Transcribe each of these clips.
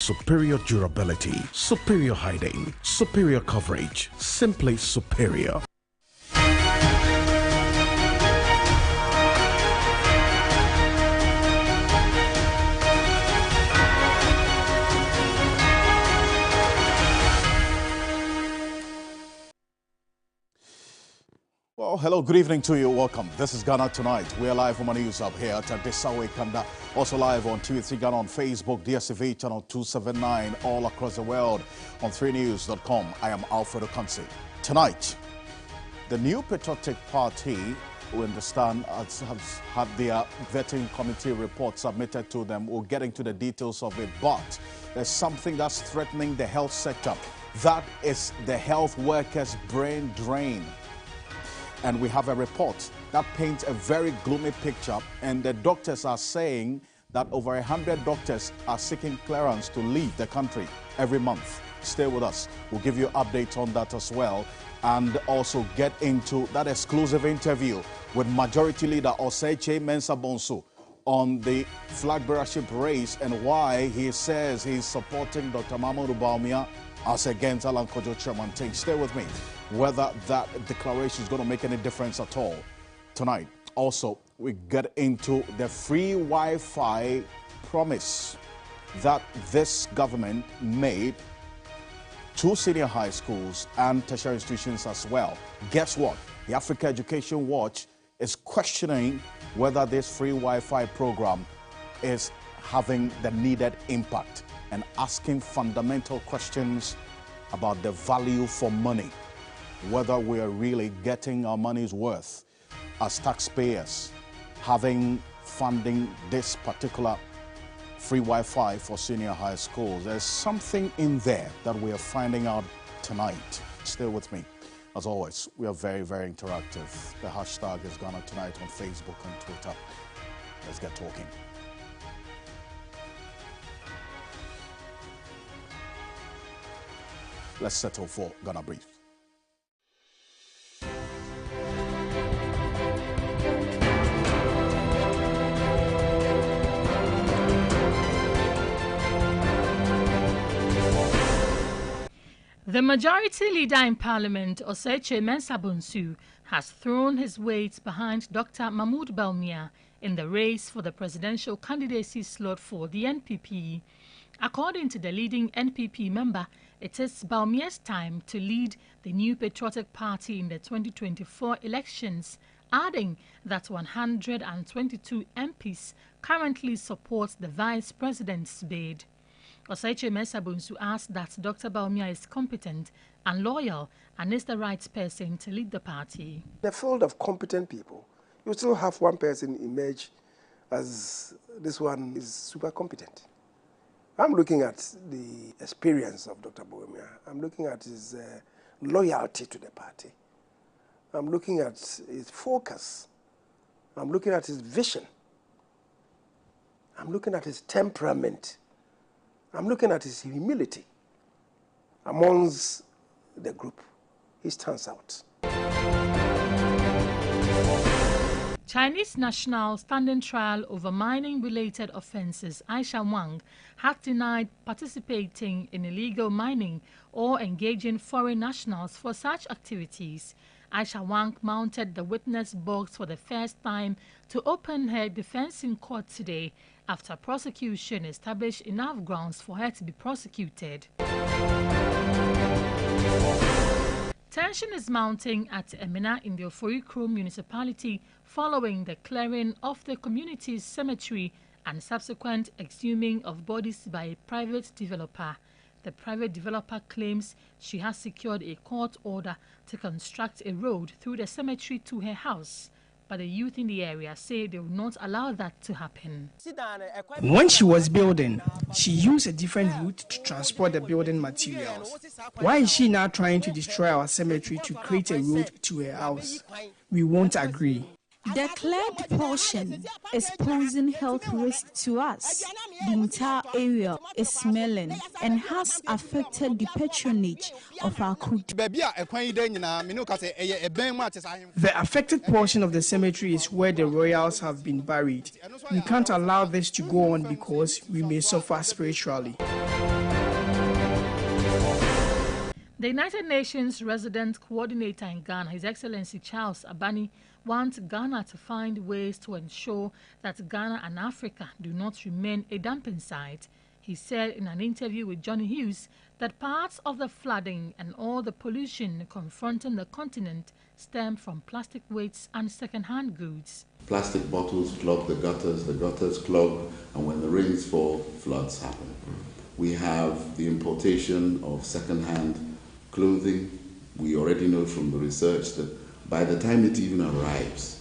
Superior durability, superior hiding, superior coverage, simply superior. Well, hello, good evening to you. Welcome. This is Ghana Tonight. We are live from our news up here at Desawe Kanda. Also live on TV3 Ghana on Facebook, DSTV channel 279, all across the world on 3news.com. I am Alfred Ocansey. Tonight, the new patriotic party, we understand, has had their vetting committee report submitted to them. We'll get into the details of it, but there's something that's threatening the health sector. That is the health workers' brain drain. And we have a report that paints a very gloomy picture, and the doctors are saying that over 100 doctors are seeking clearance to leave the country every month. Stay with us. We'll give you updates on that as well, and also get into that exclusive interview with Majority Leader Osei Mensah Bonsu on the flag bearership race and why he says he's supporting Dr. Mahmoud Bawumia as against Alan Kojo Chairman. Stay with me. Whether that declaration is going to make any difference at all tonight. Also, we get into the free Wi-Fi promise that this government made to senior high schools and tertiary institutions as well. Guess what? The Africa Education Watch is questioning whether this free Wi-Fi program is having the needed impact and asking fundamental questions about the value for money. Whether we are really getting our money's worth as taxpayers, funding this particular free Wi-Fi for senior high schools. There's something in there that we are finding out tonight. Stay with me. As always, we are very, very interactive. The hashtag is Ghana Tonight on Facebook and Twitter. Let's get talking. Let's settle for Ghana Brief. The Majority Leader in Parliament, Osei Mensah Bonsu, has thrown his weight behind Dr. Mahmoud Bawumia in the race for the presidential candidacy slot for the NPP. According to the leading NPP member, it is Bawumia's time to lead the new patriotic party in the 2024 elections, adding that 122 MPs currently support the vice president's bid. Osei Mensah Bonsu asked that Dr. Bawumia is competent and loyal and is the right person to lead the party. In a field of competent people, you still have one person emerge as this one is super competent. I'm looking at the experience of Dr. Bawumia. I'm looking at his loyalty to the party. I'm looking at his focus. I'm looking at his vision. I'm looking at his temperament. I'm looking at his humility. Amongst the group, he stands out. Chinese national standing trial over mining-related offences, Aisha Wang, has denied participating in illegal mining or engaging foreign nationals for such activities. Aisha Wang mounted the witness box for the first time to open her defence in court today after prosecution established enough grounds for her to be prosecuted. Tension is mounting at Emina in the Oforikro municipality following the clearing of the community's cemetery and subsequent exhuming of bodies by a private developer. The private developer claims she has secured a court order to construct a road through the cemetery to her house, but the youth in the area say they will not allow that to happen. When she was building, she used a different route to transport the building materials. Why is she now trying to destroy our cemetery to create a road to her house? We won't agree. The cleared portion is posing health risk to us. The entire area is smelling and has affected the patronage of our cult. The affected portion of the cemetery is where the royals have been buried. We can't allow this to go on because we may suffer spiritually. The United Nations Resident Coordinator in Ghana, His Excellency Charles Abani, wants Ghana to find ways to ensure that Ghana and Africa do not remain a dumping site. He said in an interview with Johnny Hughes that parts of the flooding and all the pollution confronting the continent stem from plastic wastes and second-hand goods. Plastic bottles clog the gutters clog, and when the rains fall, floods happen. We have the importation of second-hand clothing. We already know from the research that by the time it even arrives,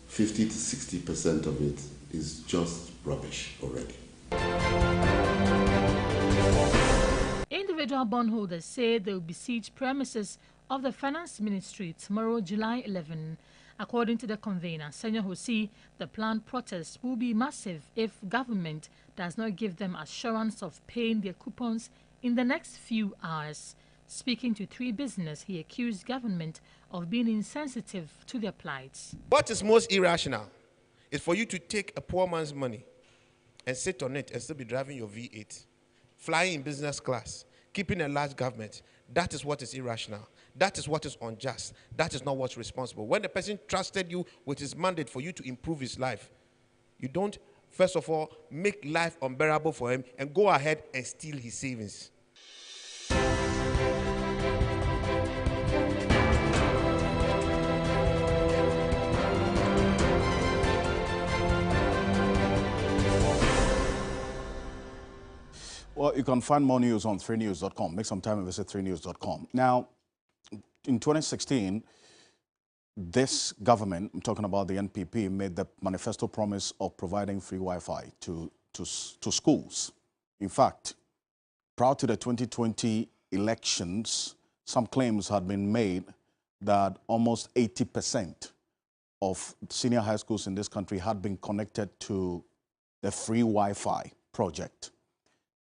50 to 60% of it is just rubbish already. Individual bondholders say they will besiege premises of the Finance Ministry tomorrow, July 11. According to the convener, Senior Hosi, the planned protests will be massive if government does not give them assurance of paying their coupons in the next few hours. Speaking to 3 Business, he accused government of being insensitive to their plights. What is most irrational is for you to take a poor man's money and sit on it and still be driving your V8, flying in business class, keeping a large government. That is what is irrational. That is what is unjust. That is not what's responsible. When the person trusted you with his mandate for you to improve his life, you don't, first of all, make life unbearable for him and go ahead and steal his savings. Well, you can find more news on 3news.com. Make some time and visit 3news.com. Now, in 2016, this government, I'm talking about the NPP, made the manifesto promise of providing free Wi-Fi to schools. In fact, prior to the 2020 elections, some claims had been made that almost 80% of senior high schools in this country had been connected to the free Wi-Fi project.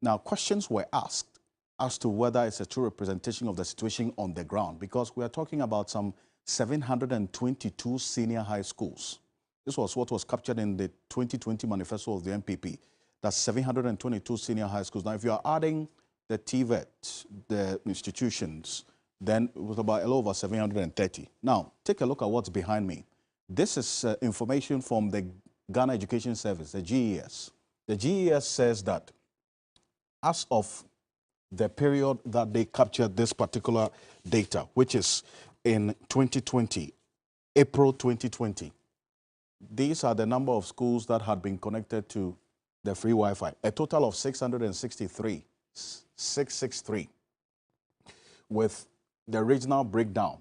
Now, questions were asked as to whether it's a true representation of the situation on the ground, because we are talking about some 722 senior high schools. This was what was captured in the 2020 manifesto of the NPP. That's 722 senior high schools. Now, if you are adding the TVET, the institutions, then it was about a little over 730. Now, take a look at what's behind me. This is information from the Ghana Education Service, the GES. The GES says that as of the period that they captured this particular data, which is in 2020, April 2020, these are the number of schools that had been connected to the free Wi-Fi, a total of 663, with the regional breakdown.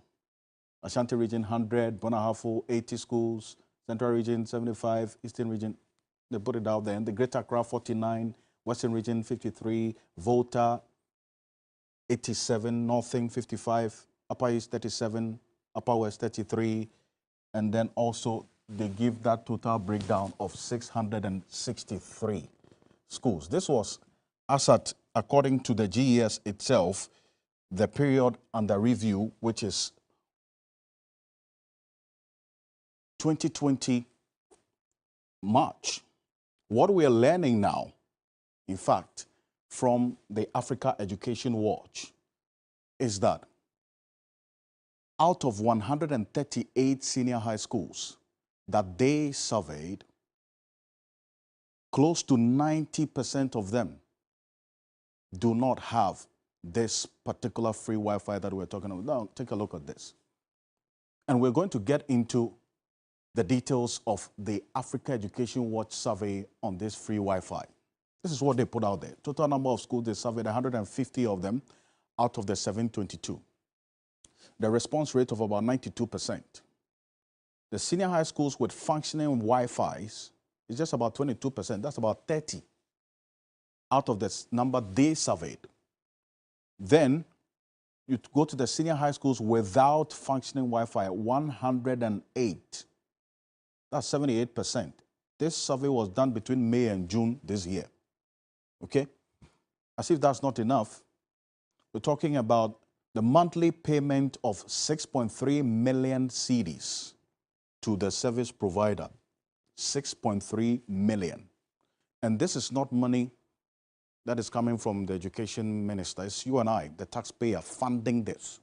Ashanti region 100, Bonahafo 80 schools, Central region 75, Eastern region, they put it out there, and the Greater Accra 49, Western region 53, Volta 87, Northern 55, Upper East 37, Upper West 33, and then also they give that total breakdown of 663 schools. This was, as at, according to the GES itself, the period under review, which is 2020 March. What we are learning now, in fact, from the Africa Education Watch, is that out of 138 senior high schools that they surveyed, close to 90% of them do not have this particular free Wi-Fi that we're talking about. Now, take a look at this. And we're going to get into the details of the Africa Education Watch survey on this free Wi-Fi. This is what they put out there. Total number of schools, they surveyed 150 of them out of the 722. The response rate of about 92%. The senior high schools with functioning Wi-Fis is just about 22%. That's about 30 out of the number they surveyed. Then you go to the senior high schools without functioning Wi-Fi, 108. That's 78%. This survey was done between May and June this year. Okay? As if that's not enough, we're talking about the monthly payment of 6.3 million cedis to the service provider. 6.3 million. And this is not money that is coming from the education minister. It's you and I, the taxpayer, funding this.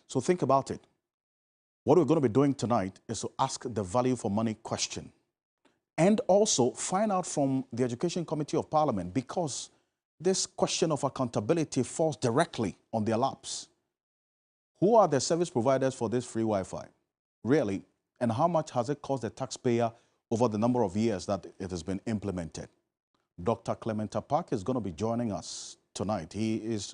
So think about it. What we're going to be doing tonight is to ask the value for money question and also find out from the Education Committee of Parliament, because this question of accountability falls directly on their laps. Who are the service providers for this free Wi-Fi? Really? And how much has it cost the taxpayer over the number of years that it has been implemented? Dr. Clement Park is going to be joining us tonight. He is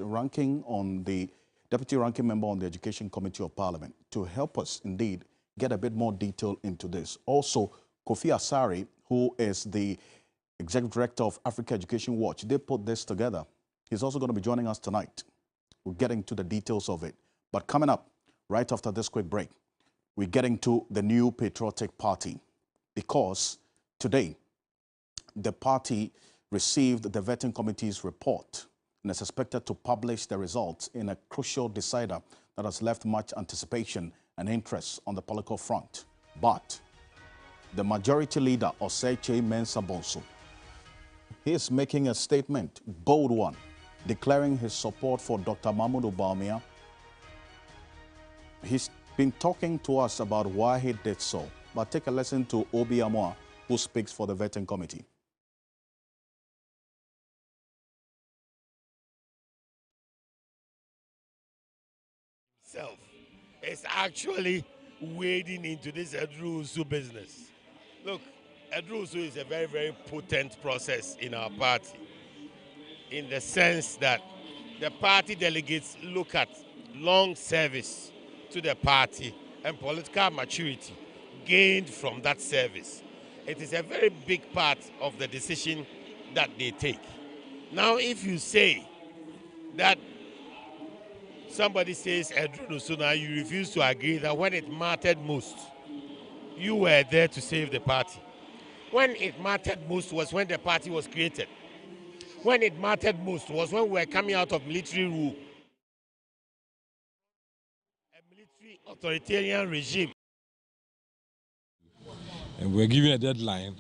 deputy ranking member on the Education Committee of Parliament, to help us indeed get a bit more detail into this. Also, Kofi Asari, who is the Executive Director of Africa Education Watch, they put this together. He's also going to be joining us tonight. We're getting to the details of it. But coming up, right after this quick break, we're getting to the new patriotic party, because today the party received the vetting committee's report and is expected to publish the results in a crucial decider that has left much anticipation and interest on the political front. But the majority leader, Osei Mensah Bonsu, he is making a statement, bold one, declaring his support for Dr. Mahmoud Bawumia. He's been talking to us about why he did so. But take a listen to Obi Amwa, who speaks for the vetting committee. Is actually wading into this Edrusu business. Look, Edrusu is a very, very potent process in our party, in the sense that the party delegates look at long service to the party and political maturity gained from that service. It is a very big part of the decision that they take. Now, if you say that somebody says Edrusu, you refuse to agree that when it mattered most, you were there to save the party. When it mattered most was when the party was created. When it mattered most was when we were coming out of military rule. A military authoritarian regime. And we're given a deadline,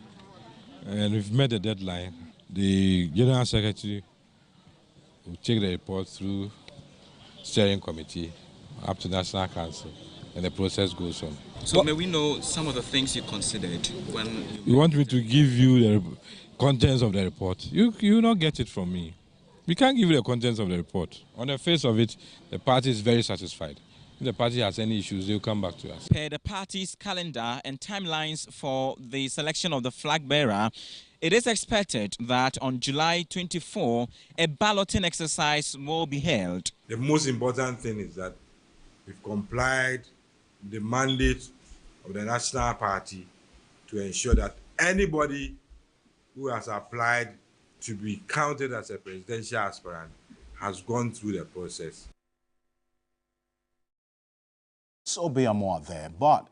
and we've met the deadline. The General Secretary will take the report through steering committee up to National Council, and the process goes on. So may we know some of the things you considered when you want me to give you the contents of the report? You will not get it from me. We can't give you the contents of the report. On the face of it, the party is very satisfied. If the party has any issues, they'll come back to us. Per the party's calendar and timelines for the selection of the flag bearer, it is expected that on July 24, a balloting exercise will be held. The most important thing is that we've complied with the mandate of the National Party to ensure that anybody who has applied to be counted as a presidential aspirant has gone through the process. So be more there. But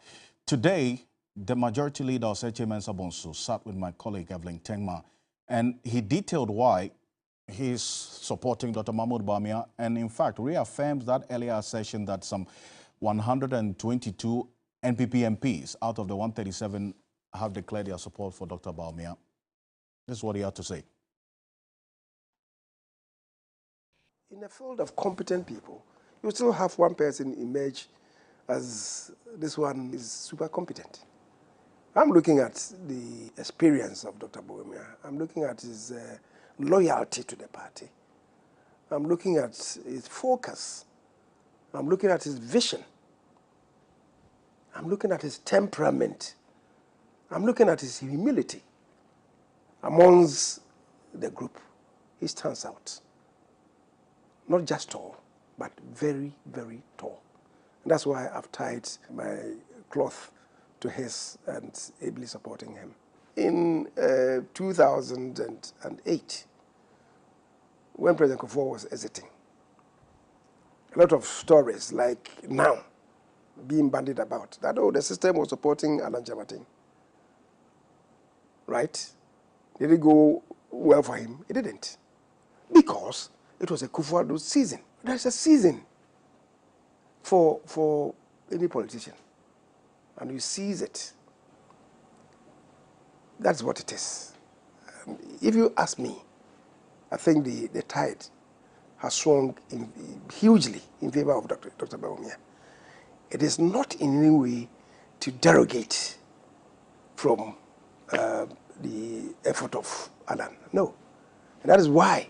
today, the majority leader, Osei Mensah Bonsu, sat with my colleague, Evelyn Tengma, and he detailed why he's supporting Dr. Mahmoud Bawumia, and in fact reaffirms that earlier session that some 122 NPP MPs out of the 137 have declared their support for Dr. Bawumia. This is what he had to say. In a field of competent people, you still have one person emerge as this one is super competent. I'm looking at the experience of Dr. Bawumia. I'm looking at his loyalty to the party. I'm looking at his focus. I'm looking at his vision. I'm looking at his temperament. I'm looking at his humility. Amongst the group, he stands out. Not just tall, but very, very tall. And that's why I've tied my cloth to his and ably supporting him. In 2008, when President Kufuor was exiting, a lot of stories like now being bandied about that, oh, the system was supporting Alan Jamatin. Right? Did it go well for him? It didn't. Because it was a Kufuor season. There's a season for any politician. And you seize it. That's what it is. If you ask me, I think the tide has swung hugely in favor of Dr. Bawumia. It is not in any way to derogate from the effort of Alan. No. And that is why,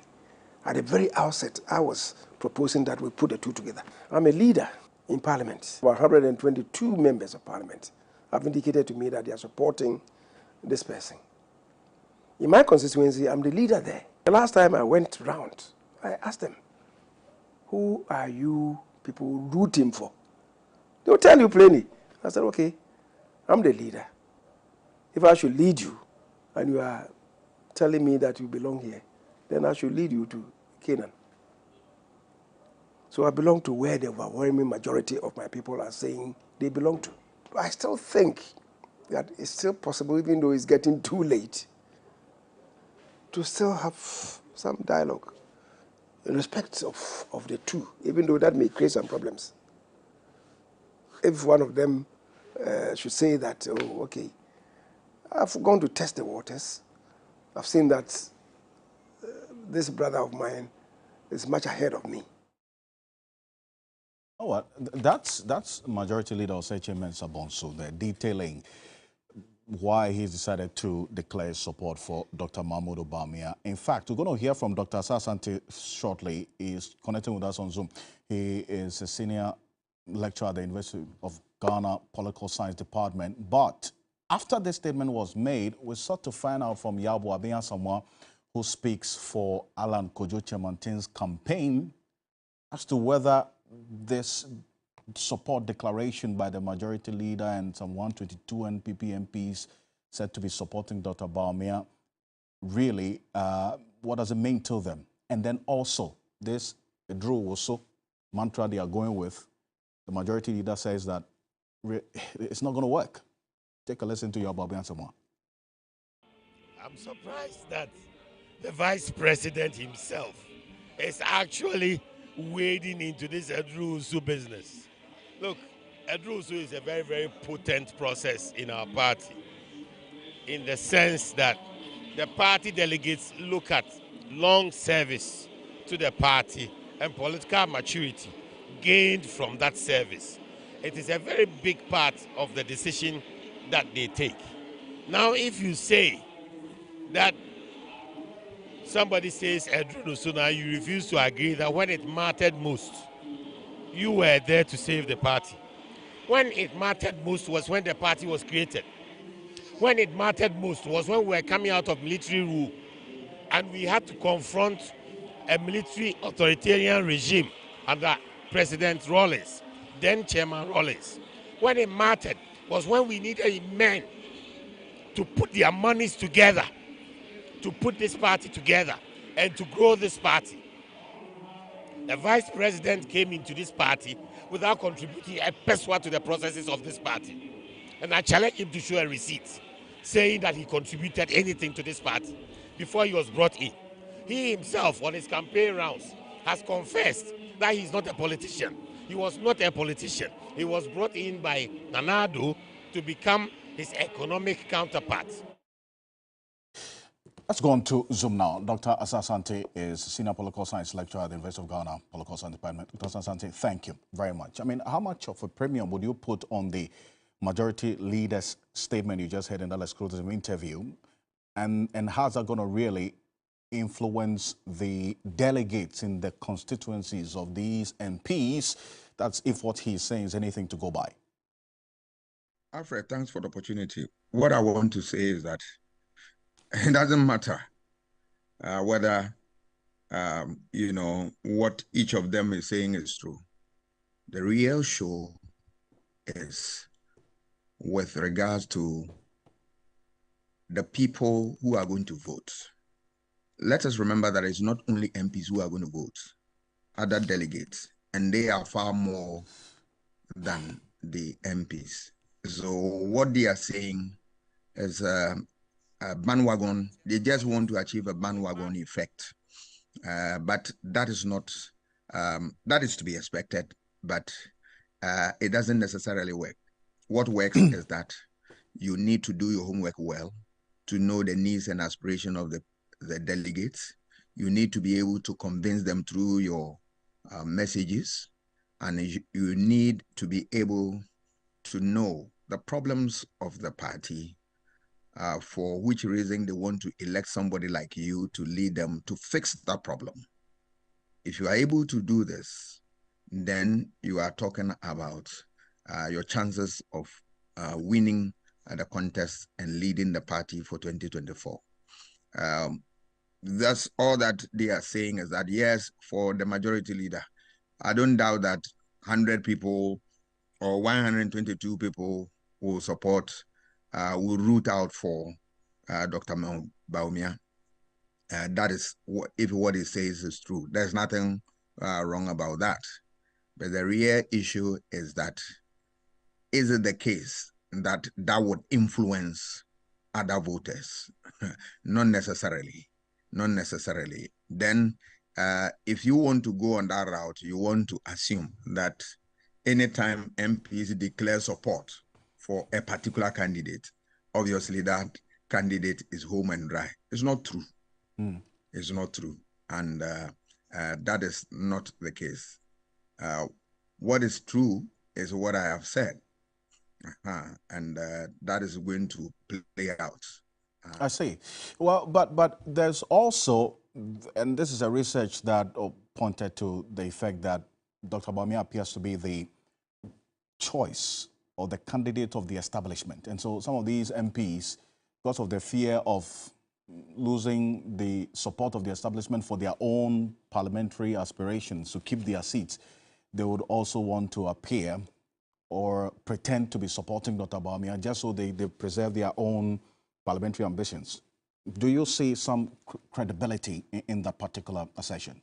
at the very outset, I was proposing that we put the two together. I'm a leader in Parliament. 122 members of Parliament have indicated to me that they are supporting this person. In my constituency, I'm the leader there. The last time I went round, I asked them, who are you people rooting for? They'll tell you plainly. I said, okay, I'm the leader. If I should lead you, and you are telling me that you belong here, then I should lead you to Canaan. So I belong to where the overwhelming majority of my people are saying they belong to. I still think that it's still possible, even though it's getting too late, to still have some dialogue in respect of the two, even though that may create some problems. If one of them should say that, oh, okay, I've gone to test the waters, I've seen that this brother of mine is much ahead of me. Oh, what? That's Majority Leader Osei Mensah Bonsu there, detailing why he's decided to declare support for Dr. Mahmoud Bawumia. In fact, we're going to hear from Dr. Asante shortly. He's connecting with us on Zoom. He is a senior lecturer at the University of Ghana Political Science Department. But after this statement was made, we sought to find out from Yabo Abiyansamwa, who speaks for Alan Kojo Chemantin's campaign, as to whether this support declaration by the Majority Leader and some 122 NPP MPs said to be supporting Dr. Bawumia, really, what does it mean to them? And then also, this Drew also mantra they are going with, the Majority Leader says that it's not going to work. Take a listen to your Bobby and someone. I'm surprised that the Vice President himself is actually wading into this Edrusu business. Look, Edrusu is a very, very potent process in our party, in the sense that the party delegates look at long service to the party and political maturity gained from that service. It is a very big part of the decision that they take. Now, if you say that somebody says Edrusu, you refuse to agree that when it mattered most, you were there to save the party. When it mattered most was when the party was created. When it mattered most was when we were coming out of military rule and we had to confront a military authoritarian regime under President Rawlings, then Chairman Rawlings. When it mattered was when we needed men to put their monies together, to put this party together and to grow this party. The Vice President came into this party without contributing a peso to the processes of this party. And I challenge him to show a receipt saying that he contributed anything to this party before he was brought in. He himself, on his campaign rounds, has confessed that he's not a politician. He was not a politician. He was brought in by Nana Addo to become his economic counterpart. Let's go on to Zoom now. Dr. Asante is Senior Political Science Lecturer at the University of Ghana Political Science Department. Dr. Asante, thank you very much. I mean, how much of a premium would you put on the Majority Leader's statement you just heard in that exclusive interview? And how's that going to really influence the delegates in the constituencies of these MPs? That's if what he's saying is anything to go by. Alfred, thanks for the opportunity. What I want to say is that it doesn't matter whether, you know, what each of them is saying is true. The real show is with regards to the people who are going to vote. Let us remember that it's not only MPs who are going to vote, other delegates, and they are far more than the MPs. So what they are saying is a bandwagon. They just want to achieve a bandwagon effect, but that is not. That is to be expected, but it doesn't necessarily work. What works is that you need to do your homework well to know the needs and aspirations of the delegates. You need to be able to convince them through your messages, and you need to be able to know the problems of the party, for which reason they want to elect somebody like you to lead them to fix that problem. If you are able to do this, then you are talking about your chances of winning the contest and leading the party for 2024. That's all that they are saying, is that yes, for the majority leader, I don't doubt that 100 people or 122 people will support, will root out for Dr. Bawumia. That is, if what he says is true. There's nothing wrong about that. But the real issue is that, is it the case that that would influence other voters? Not necessarily. Not necessarily. Then, if you want to go on that route, you want to assume that anytime MPs declare support for a particular candidate, obviously that candidate is home and dry. It's not true. It's not true. And that is not the case. What is true is what I have said. And that is going to play out. I see. Well, but there's also, and this is a research that pointed to the effect that Dr. Bawumia appears to be the choice or the candidate of the establishment. And so some of these MPs, because of the fear of losing the support of the establishment for their own parliamentary aspirations to keep their seats, they would also want to appear or pretend to be supporting Dr. Bawumia just so they preserve their own parliamentary ambitions. Do you see some credibility in that particular assertion?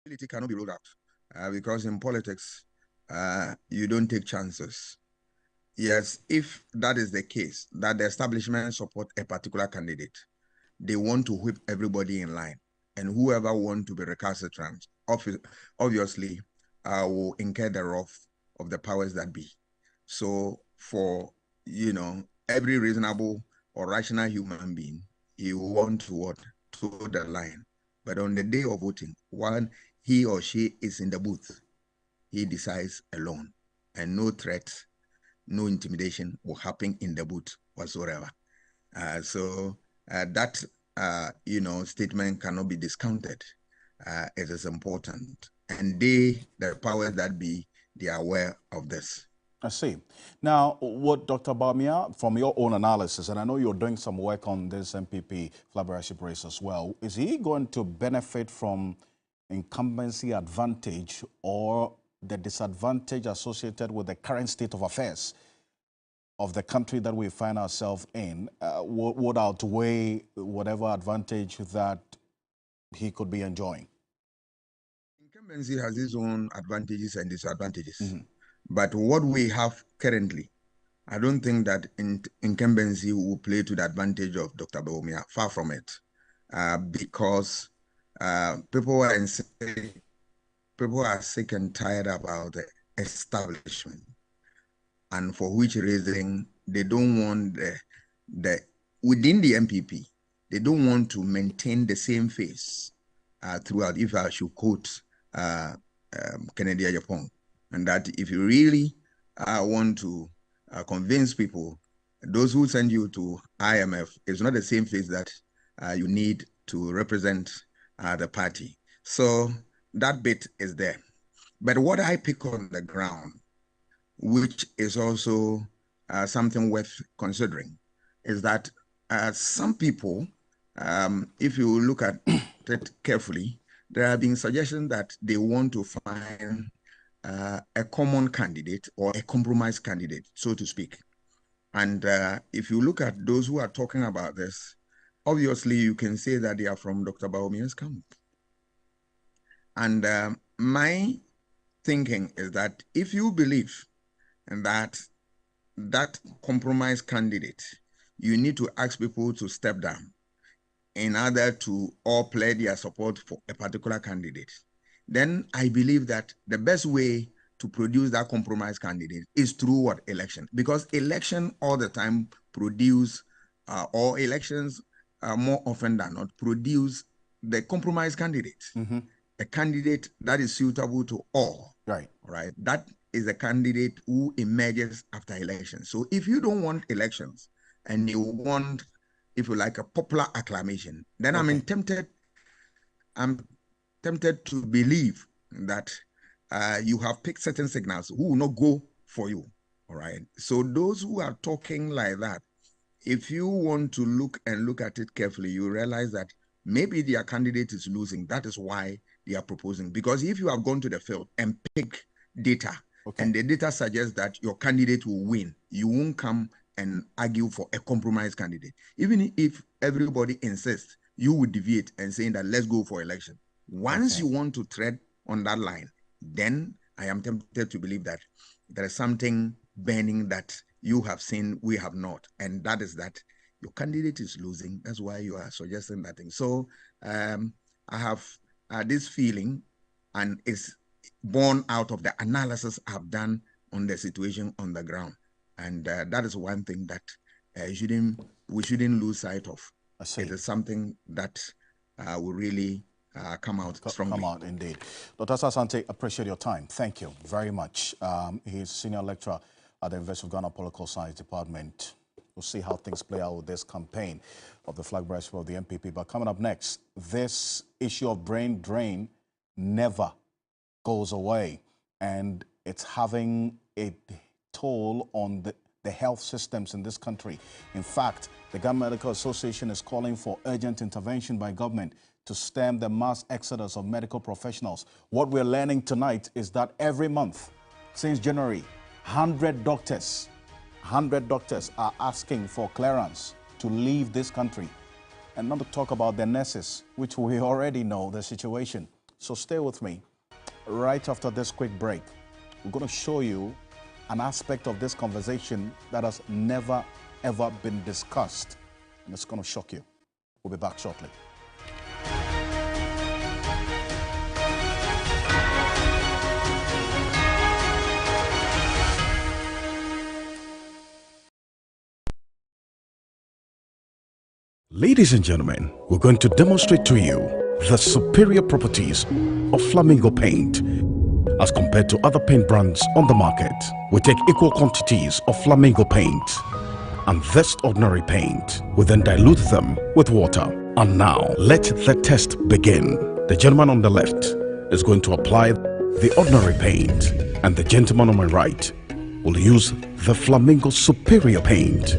Credibility cannot be ruled out because in politics, you don't take chances. Yes, if that is the case, that the establishment support a particular candidate, they want to whip everybody in line, and whoever wants to be recalcitrant, obviously, will incur the wrath of the powers that be. So for, every reasonable or rational human being, he will want to toe the line. But on the day of voting, while he or she is in the booth, he decides alone, and no threat, no intimidation will happen in the booth whatsoever. So that, statement cannot be discounted. It is important. And the powers that be, they are aware of this. I see. Now, what Dr. Bawumia, from your own analysis, and I know you're doing some work on this MPP flag bearership race as well, is he going to benefit from incumbency advantage or the disadvantage associated with the current state of affairs of the country that we find ourselves in? Would outweigh whatever advantage that he could be enjoying? Incumbency has its own advantages and disadvantages. But what we have currently, I don't think that incumbency will play to the advantage of Dr. Bawumia. Far from it, because people are sick and tired about the establishment, and for which reason they don't want within the MPP, they don't want to maintain the same face throughout. If I should quote Kennedy Ajapong, and that if you really want to convince people, those who send you to IMF is not the same face that you need to represent the party. So that bit is there. But what I pick on the ground, which is also something worth considering, is that some people, if you look at it carefully, there have been suggestions that they want to find a common candidate or a compromise candidate, so to speak. And if you look at those who are talking about this, obviously you can say that they are from Dr. Bawumia's camp. And my thinking is that if you believe that compromise candidate, you need to ask people to step down in order to all pledge their support for a particular candidate, then I believe that the best way to produce that compromise candidate is through what? Election. Because election all the time produce, or elections more often than not, produce the compromise candidate, a candidate that is suitable to all. Right. Right. That is a candidate who emerges after elections. So if you don't want elections and you want, if you like, a popular acclamation, then I'm tempted to believe that you have picked certain signals who will not go for you. All right. So those who are talking like that, if you want to look at it carefully, you realize that maybe their candidate is losing. That is why they are proposing. Because if you have gone to the field and pick data, and the data suggests that your candidate will win, you won't come and argue for a compromise candidate. Even if everybody insists, you would deviate and saying that let's go for election. Once you want to tread on that line, then I am tempted to believe that there is something burning that you have seen, we have not. And that is that your candidate is losing. That's why you are suggesting that thing. So I have this feeling, and it's born out of the analysis I've done on the situation on the ground. And that is one thing that we shouldn't lose sight of. It is something that will really come out strongly. Come out, indeed. Dr. Asante, appreciate your time. Thank you very much. He's senior lecturer at the University of Ghana Political Science Department. We'll see how things play out with this campaign of the flag bearers of the MPP. But coming up next, this issue of brain drain never goes away, and it's having a toll on the health systems in this country. In fact, the Ghana Medical Association is calling for urgent intervention by government to stem the mass exodus of medical professionals. What we're learning tonight is that every month since January, 100 doctors are asking for clearance to leave this country, and not to talk about the nurses, which we already know the situation. So stay with me. Right after this quick break, we're going to show you an aspect of this conversation that has never, ever been discussed, and it's going to shock you. We'll be back shortly. Ladies and gentlemen, we're going to demonstrate to you the superior properties of Flamingo paint as compared to other paint brands on the market. We take equal quantities of Flamingo paint and this ordinary paint. We then dilute them with water. And now, let the test begin. The gentleman on the left is going to apply the ordinary paint, and the gentleman on my right will use the Flamingo superior paint.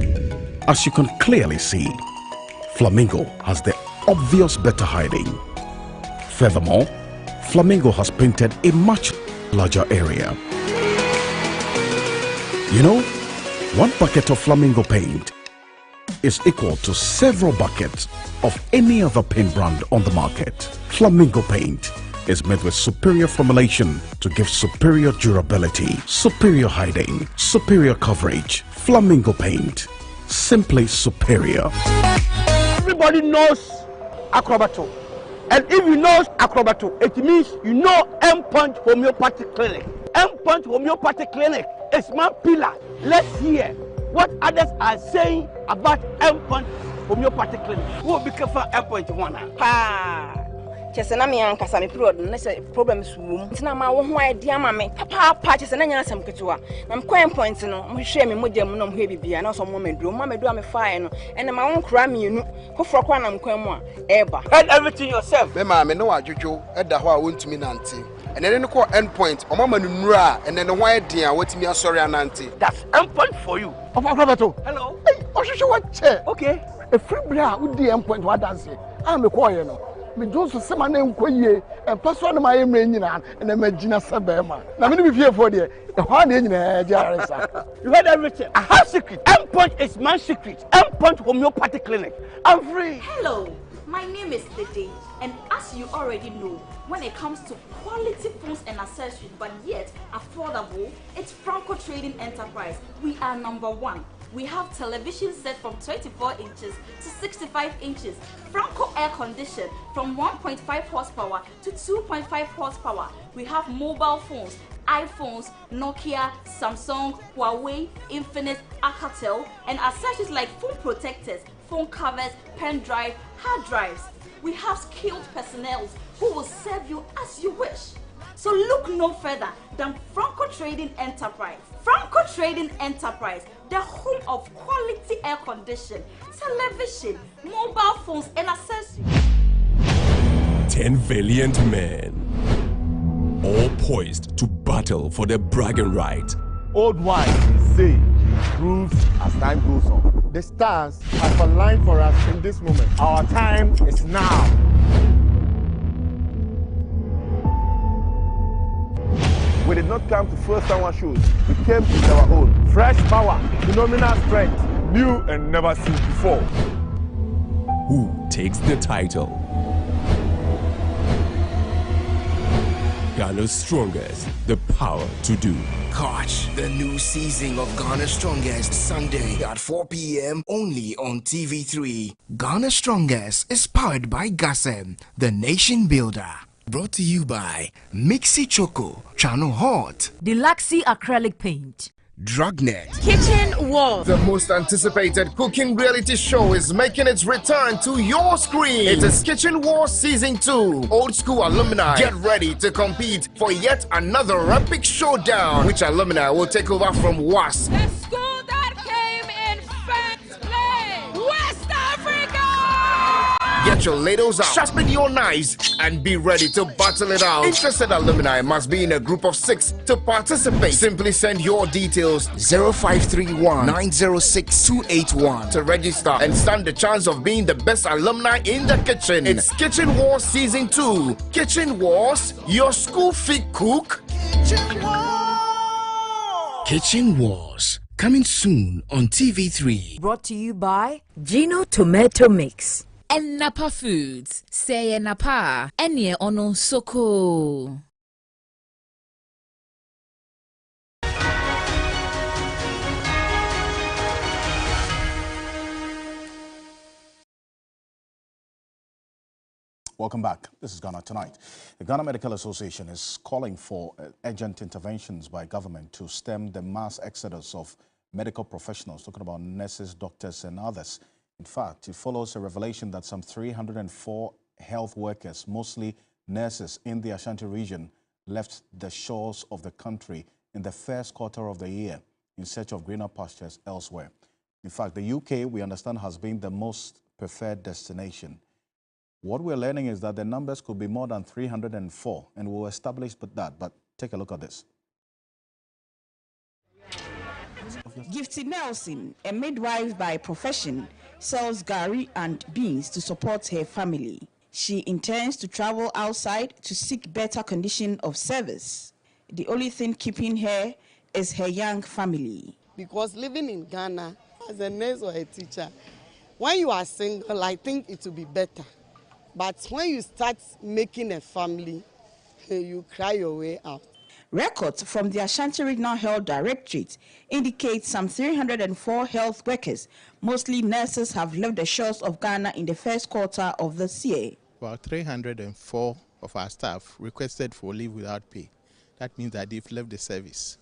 As you can clearly see, Flamingo has the obvious better hiding. Furthermore, Flamingo has painted a much larger area. You know, one bucket of Flamingo paint is equal to several buckets of any other paint brand on the market. Flamingo paint is made with superior formulation to give superior durability, superior hiding, superior coverage. Flamingo paint, simply superior. Everybody knows Acrobato. And if you know Acrobato, it means you know Endpoint Homeopathy Clinic. Endpoint Homeopathy Clinic is my pillar. Let's hear what others are saying about Endpoint Homeopathy Clinic. Who will be careful Endpoint one? Chesena me ankasa me period na se problems wom ntina ma wo ho idea ma me papa chesena nya asem ketewa na me kwan point no mo hwe me modam no mo hwe bibia na so mo meduro me fire no ene ma won kra me nu foforo kwa na mkwan mu a eba and everything yourself me ma me no adwodwo eda ho a wontumi nante ene ne ko Endpoint o mama nuru a ene ne ho idea a watimi asori anante. That's Endpoint for you. Of Acrobato. Hello. Hey, ohwehwe what chair. Okay. A free bra wo di Endpoint wa dance. Am me call you no. Me don't say my name Koye and pass one of my nyina and then Magina Sabema. Now me be here for the one in you heard everything. I have secret. Endpoint is my secret. Endpoint Homeopathy Clinic. I'm free. Hello, my name is Dede, and as you already know, when it comes to quality phones and accessories, but yet affordable, it's Franco Trading Enterprise. We are #1. We have television set from 24 inches to 65 inches, Franco air condition from 1.5 horsepower to 2.5 horsepower. We have mobile phones, iPhones, Nokia, Samsung, Huawei, Infinix, Alcatel, and accessories like phone protectors, phone covers, pen drive, hard drives. We have skilled personnel who will serve you as you wish. So look no further than Franco Trading Enterprise. Franco Trading Enterprise, the home of quality air condition, television, mobile phones, and accessories. 10 valiant men, all poised to battle for the bragging right. Old wine is sage, improves as time goes on. The stars have aligned for us in this moment. Our time is now. We did not come to first someone shows. We came with our own. Fresh power, phenomenal strength, new and never seen before. Who takes the title? Ghana's strongest, the power to do. Catch the new season of Ghana's Strongest Sunday at 4 p.m. only on TV3. Ghana's Strongest is powered by Gasem, the nation builder. Brought to you by Mixi Choco, Channel Hot, Deluxy Acrylic Paint, Drugnet, Kitchen Wall. The most anticipated cooking reality show is making its return to your screen. It is Kitchen Wars Season 2. Old school alumni get ready to compete for yet another epic showdown. Which alumni will take over from WAS? The school that came in first place, West Africa! Get your ladles out, sharpen your knives, and be ready to battle it out. Interested alumni must be in a group of 6 to participate. Simply send your details 0531 906 281 to register and stand the chance of being the best alumni in the kitchen. It's Kitchen Wars Season 2. Kitchen Wars, your school feed cook. Kitchen Wars, coming soon on TV3. Brought to you by Gino Tomato Mix. And Napa Foods. Say Napa. Enye ono soko. Welcome back. This is Ghana Tonight. The Ghana Medical Association is calling for urgent interventions by government to stem the mass exodus of medical professionals, talking about nurses, doctors, and others. In fact, it follows a revelation that some 304 health workers, mostly nurses in the Ashanti region, left the shores of the country in the first quarter of the year in search of greener pastures elsewhere. In fact, the UK, we understand, has been the most preferred destination. What we're learning is that the numbers could be more than 304, and we'll establish that. But take a look at this. Gifty Nelson, a midwife by profession, sells gari and beans to support her family. She intends to travel outside to seek better condition of service. The only thing keeping her is her young family. Because living in Ghana as a nurse or a teacher, when you are single, I think it will be better. But when you start making a family, you cry your way out. Records from the Ashanti Regional Health Directorate indicate some 304 health workers, mostly nurses, have left the shores of Ghana in the first quarter of this year. About 304 of our staff requested for leave without pay. That means that they've left the service.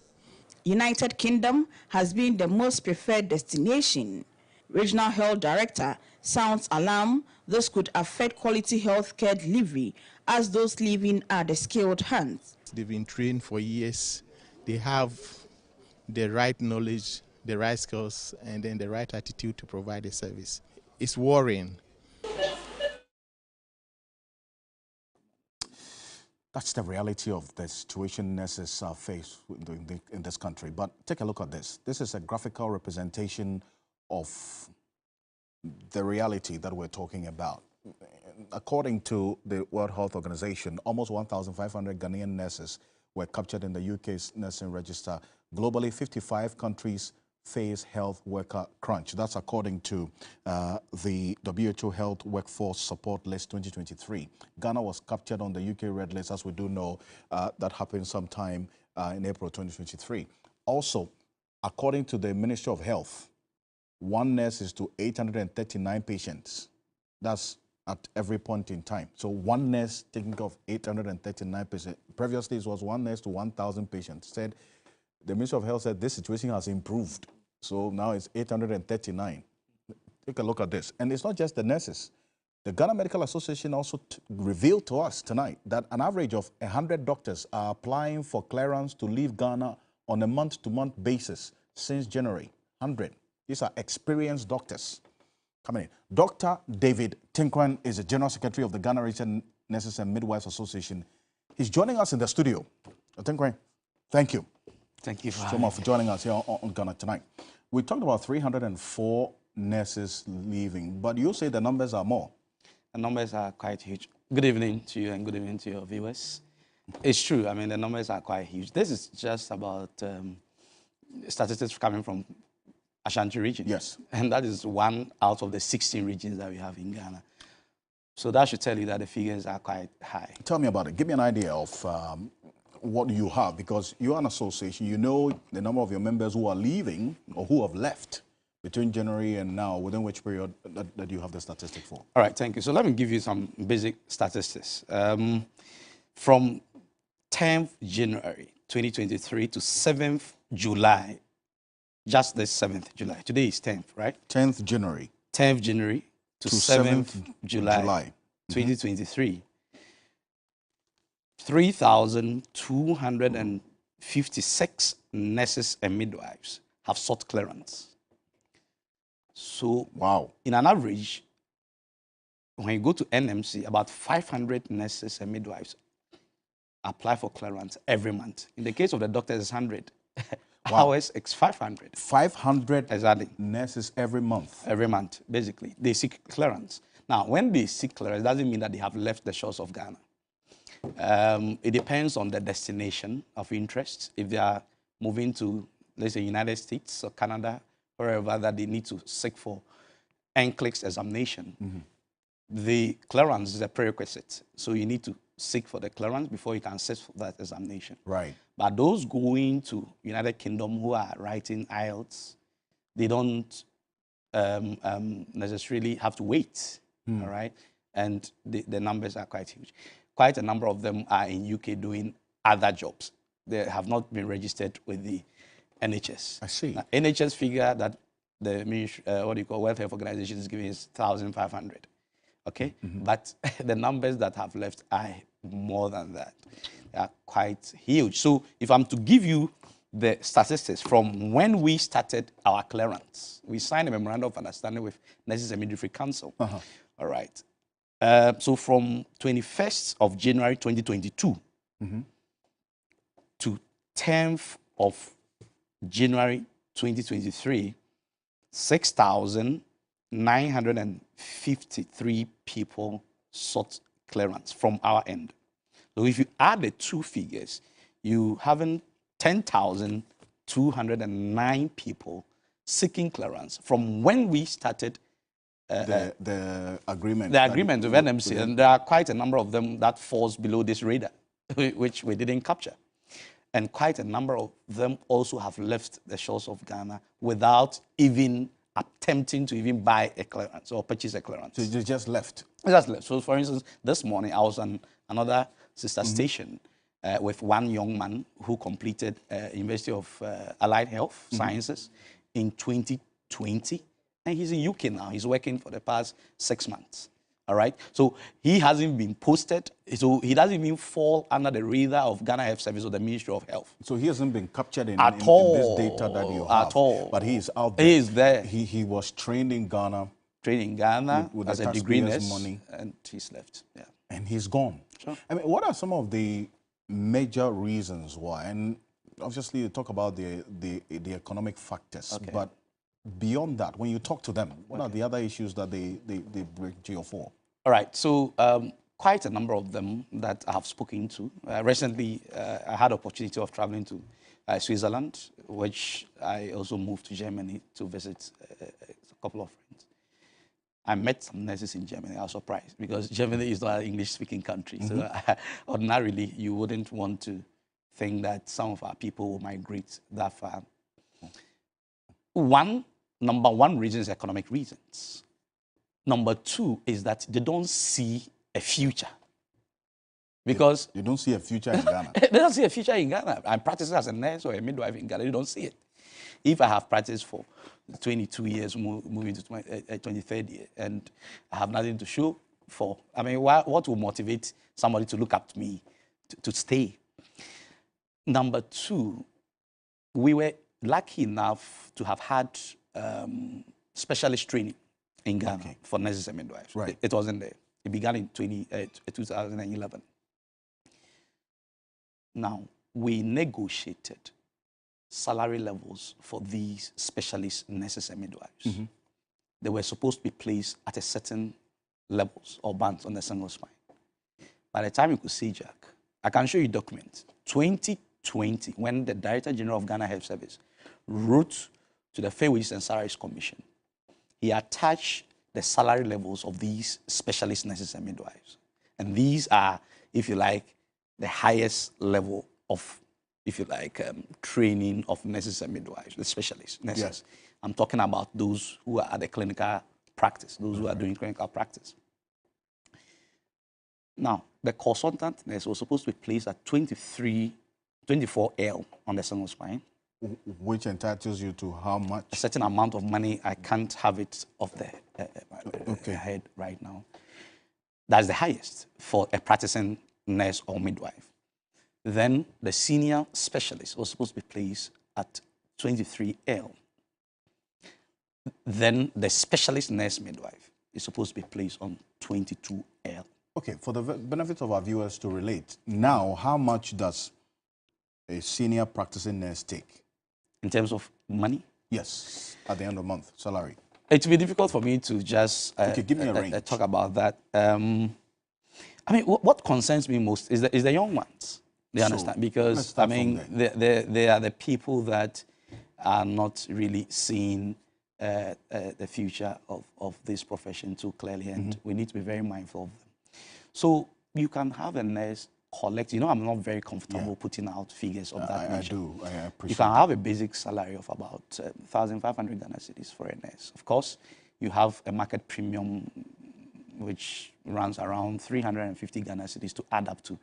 United Kingdom has been the most preferred destination. Regional Health Director sounds alarm this could affect quality health care delivery as those leaving are the skilled hands. They've been trained for years. They have the right knowledge, the right skills, and then the right attitude to provide the service. It's worrying. That's the reality of the situation nurses face in this country. But take a look at this. This is a graphical representation of the reality that we're talking about. According to the World Health Organization, almost 1,500 Ghanaian nurses were captured in the UK's nursing register. Globally, 55 countries face health worker crunch. That's according to the WHO Health Workforce Support List 2023. Ghana was captured on the UK Red List, as we do know. That happened sometime in April 2023. Also, according to the Ministry of Health, one nurse is to 839 patients. That's at every point in time. So one nurse taking care of 839 patients. Previously, it was one nurse to 1,000 patients. The Ministry of Health said this situation has improved. So now it's 839. Take a look at this. And it's not just the nurses. The Ghana Medical Association also revealed to us tonight that an average of 100 doctors are applying for clearance to leave Ghana on a month-to-month basis since January. 100. These are experienced doctors coming in. Dr. David Tinkwan is the General Secretary of the Ghana Region Nurses and Midwives Association. He's joining us in the studio. Tinkwan, thank you. Thank you so much for joining us here on Ghana Tonight. We talked about 304 nurses leaving, but you say the numbers are more. The numbers are quite huge. Good evening to you and good evening to your viewers. It's true. I mean, the numbers are quite huge. This is just about statistics coming from Ashanti region. Yes. And that is one out of the 16 regions that we have in Ghana. So that should tell you that the figures are quite high. Tell me about it. Give me an idea of what you have, because you're an association. You know the number of your members who are leaving or who have left between January and now, within which period that you have the statistic for? All right, thank you. So let me give you some basic statistics. From 10th January 2023 to 7th July, just this 7th July. Today is 10th, right? 10th January. 10th January to 7th July 2023. 3,256 nurses and midwives have sought clearance. So, wow. In an average, when you go to NMC, about 500 nurses and midwives apply for clearance every month. In the case of the doctors, it's 100. Wow. Ours, it's 500. 500 exactly. Nurses every month? Every month, basically. They seek clearance. Now, when they seek clearance, it doesn't mean that they have left the shores of Ghana. It depends on the destination of interest. If they are moving to, let's say, United States or Canada, wherever that they need to seek for NCLEX examination, the clearance is a prerequisite. So you need to seek for the clearance before you can sit for that examination. Right. But those going to United Kingdom who are writing IELTS, they don't necessarily have to wait, all right? And the numbers are quite huge. Quite a number of them are in UK doing other jobs. They have not been registered with the NHS. I see. Now, NHS figure that the World Health Organization is giving is 1,500. Okay, but the numbers that have left are more than that. They are quite huge. So if I'm to give you the statistics from when we started our clearance, we signed a memorandum of understanding with Nurses and Midwifery Council. All right. So from 21st of January 2022 to 10th of January 2023, 6,953 people sought clearance from our end. So if you add the two figures, you have 10,209 people seeking clearance from when we started the agreement. The agreement with NMC, and there are quite a number of them that falls below this radar, which we didn't capture. And quite a number of them also have left the shores of Ghana without even attempting to even buy a clearance or purchase a clearance. So they just left? Just left. So for instance, this morning I was on another sister station with one young man who completed University of Allied Health Sciences in 2020. And he's in UK now. He's working for the past 6 months. All right. So he hasn't been posted. So he doesn't even fall under the radar of Ghana Health Service or the Ministry of Health. So he hasn't been captured in this data that you have. At all. But he is out there. He is there. He was trained in Ghana. Trained in Ghana with as a degree nurse, money. And he's left. Yeah. And he's gone. Sure. I mean, what are some of the major reasons why? And obviously you talk about the economic factors, but beyond that, when you talk to them, what are the other issues that they bring to your fore? All right, so quite a number of them that I have spoken to. Recently, I had the opportunity of traveling to Switzerland, which I also moved to Germany to visit a couple of friends. I met some nurses in Germany. I was surprised because Germany is not an English-speaking country. So ordinarily, you wouldn't want to think that some of our people will migrate that far. Number one reason is economic reasons. Number two is that they don't see a future. Because you don't see a future in Ghana. They don't see a future in Ghana. I'm practicing as a nurse or a midwife in Ghana. You don't see it. If I have practiced for 22 years, moving to my 23rd year, and I have nothing to show, for? I mean, what will motivate somebody to look up to me to stay? Number two, we were lucky enough to have had specialist training in Ghana for nurses and midwives. Right. It wasn't there. It began in 2011. Now, we negotiated salary levels for these specialist nurses and midwives. They were supposed to be placed at a certain levels or bands on the single spine. By the time you could see Jack, I can show you documents. 2020, when the Director General of Ghana Health Service wrote to the Fair Wages and Salaries Commission, he attached the salary levels of these specialist nurses and midwives. And these are, if you like, the highest level of, if you like, training of nurses and midwives, the specialist nurses. Yes. I'm talking about those who are at the clinical practice, those who are doing clinical practice. Now, the consultant nurse was supposed to be placed at 24L on the single spine. Which entitles you to how much? A certain amount of money. I can't have it off the head right now. That's the highest for a practicing nurse or midwife. Then the senior specialist was supposed to be placed at 23L. Then the specialist nurse midwife is supposed to be placed on 22L. Okay, for the benefit of our viewers to relate, now how much does a senior practicing nurse take? In terms of money? Yes, at the end of the month, salary. It will be difficult for me to just give me a range. Talk about that. I mean, what concerns me most is the young ones. They understand, because I mean, they are the people that are not really seeing the future of this profession too clearly, and we need to be very mindful of them. So you can have a nurse collect. You know, I'm not very comfortable putting out figures of that nature. I appreciate. You can have a basic salary of about 1,500 Ghana cedis for a nurse. Of course, you have a market premium which runs around 350 Ghana cedis to add up to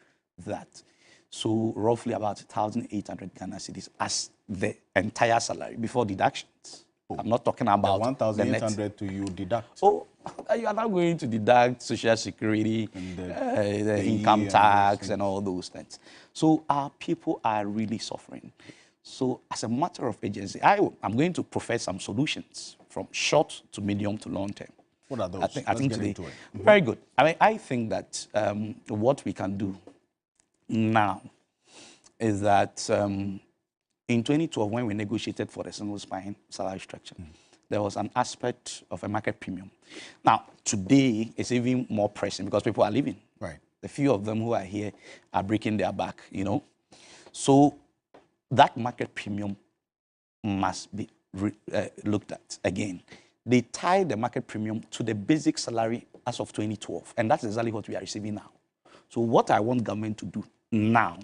that. So roughly about 1,800 Ghana cedis as the entire salary before deductions. I'm not talking about 1,800 to you deduct. Oh, you are not going to deduct Social Security, the income tax, and all those things. So our people are really suffering. So as a matter of agency, I'm going to profess some solutions from short to medium to long term. What are those? I think today, very good. I mean, I think that what we can do now is that in 2012, when we negotiated for the single spine salary structure, there was an aspect of a market premium. Now, today, it's even more pressing because people are leaving. Right. The few of them who are here are breaking their back, you know. So that market premium must be looked at again. They tie the market premium to the basic salary as of 2012, and that's exactly what we are receiving now. So what I want government to do now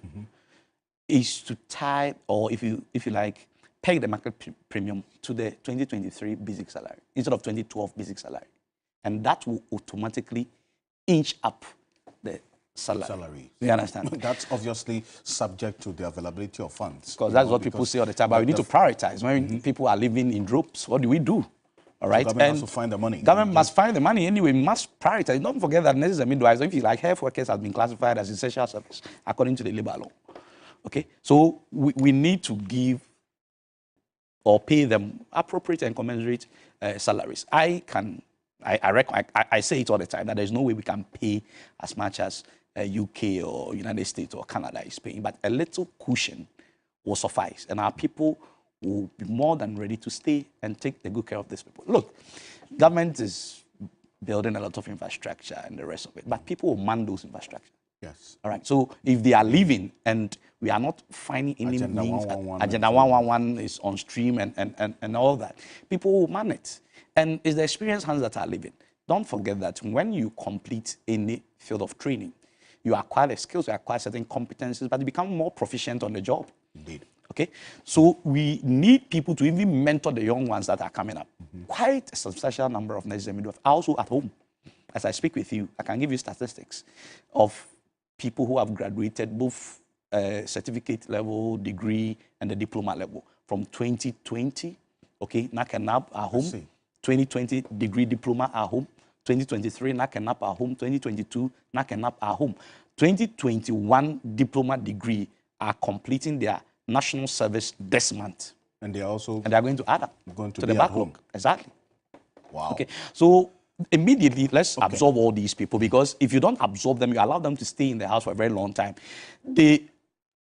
is to tie, or if you like, peg the market premium to the 2023 basic salary instead of 2012 basic salary. And that will automatically inch up the salary. You understand? That's obviously subject to the availability of funds. Because that's what people say all the time, but we need to prioritize. When people are living in droves, what do we do? All right? So government has to find the money. Government must find the money anyway, must prioritize. Don't forget that nurses and midwives, if you like, health workers have been classified as essential service according to the labor law. Okay? So we need to give or pay them appropriate and commensurate salaries. I say it all the time that there's no way we can pay as much as UK or United States or Canada is paying, but a little cushion will suffice, and our people will be more than ready to stay and take the good care of these people. Look, government is building a lot of infrastructure and the rest of it, but people will man those infrastructure. Yes. All right. So if they are leaving and we are not finding any means, Agenda 111 is on stream and all that, people will man it. And it's the experienced hands that are leaving. Don't forget that when you complete any field of training, you acquire the skills, you acquire certain competencies, but you become more proficient on the job. Indeed. Okay? So we need people to even mentor the young ones that are coming up. Quite a substantial number of nurses and midwives are also at home. As I speak with you, I can give you statistics of people who have graduated both certificate level, degree, and the diploma level from 2020, okay, NAC and NAB are home. 2020 degree diploma are home. 2023, Nakenap are home. 2022, Nakenap are home. 2021 diploma degree are completing their national service this month. And they are going to add up to the backlog. Exactly. Wow. Okay. So immediately, let's absorb all these people, because if you don't absorb them, you allow them to stay in the house for a very long time. They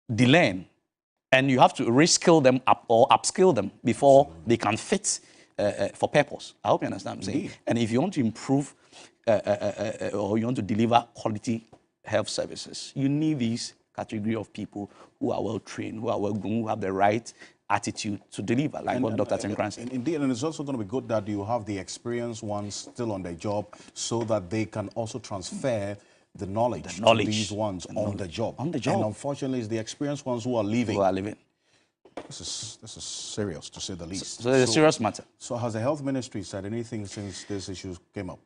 learn, and you have to reskill them up or upskill them before they can fit for purpose. I hope you understand what I'm saying. And if you want to improve or you want to deliver quality health services, you need these category of people who are well trained, who are well grown, who have the right attitude to deliver, like what Dr. Tenkran said. Indeed, and it's also going to be good that you have the experienced ones still on their job, so that they can also transfer the knowledge to these ones on the job. On the job. And unfortunately, it's the experienced ones who are leaving. This is serious, to say the least. So it's a serious matter. So has the health ministry said anything since this issue came up?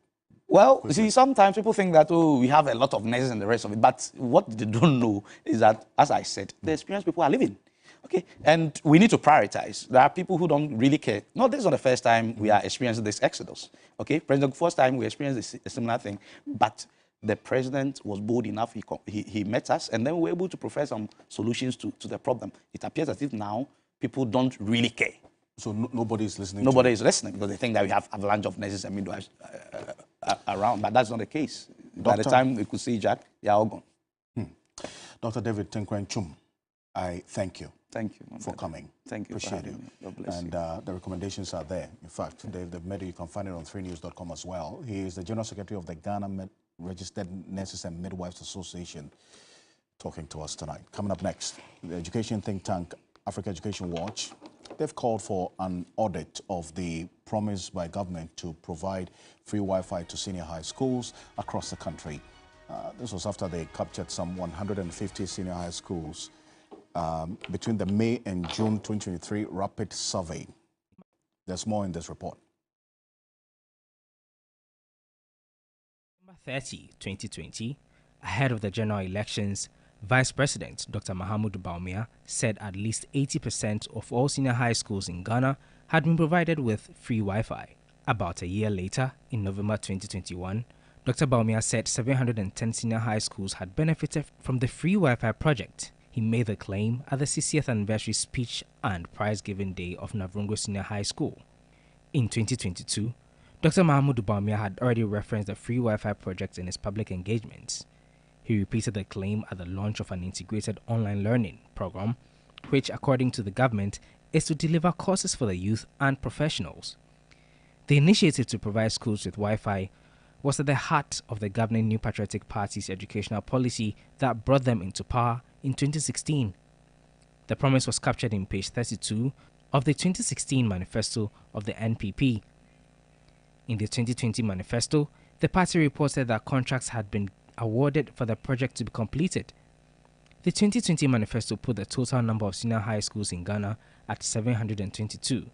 Well, you see, sometimes people think that, oh, we have a lot of nurses and the rest of it. But what they don't know is that, as I said, the experienced people are leaving. Okay, and we need to prioritize. There are people who don't really care. No, this is not the first time we are experiencing this exodus. Okay, President, first time we experienced a similar thing, but the president was bold enough. He met us, and then we were able to provide some solutions to the problem. It appears as if now people don't really care. So nobody is listening. Nobody is listening, because they think that we have avalanche of nurses and midwives around, but that's not the case. By the time we could see Jack, they are all gone. Dr. David Tenkran Chum, I thank you. Thank you for coming. Thank you. Appreciate it. God bless and the recommendations are there. In fact, they've made it. You can find it on 3news.com as well. He is the General Secretary of the Ghana Registered Nurses and Midwives Association, talking to us tonight. Coming up next, the education think tank Africa Education Watch, they've called for an audit of the promise by government to provide free Wi-Fi to senior high schools across the country. This was after they captured some 150 senior high schools between the May and June 2023 rapid survey. There's more in this report. November 30, 2020, ahead of the general elections, Vice President Dr. Mahamudu Bawumia said at least 80% of all senior high schools in Ghana had been provided with free Wi-Fi. About a year later, in November 2021, Dr. Bawumia said 710 senior high schools had benefited from the free Wi-Fi project. He made the claim at the 60th anniversary speech and prize-giving day of Navrungo Senior High School. In 2022, Dr. Mahamudu Bawumia had already referenced the free Wi-Fi project in his public engagements. He repeated the claim at the launch of an integrated online learning program, which, according to the government, is to deliver courses for the youth and professionals. The initiative to provide schools with Wi-Fi was at the heart of the governing New Patriotic Party's educational policy that brought them into power in 2016. The promise was captured in page 32 of the 2016 manifesto of the NPP. In the 2020 manifesto, the party reported that contracts had been awarded for the project to be completed. The 2020 manifesto put the total number of senior high schools in Ghana at 722.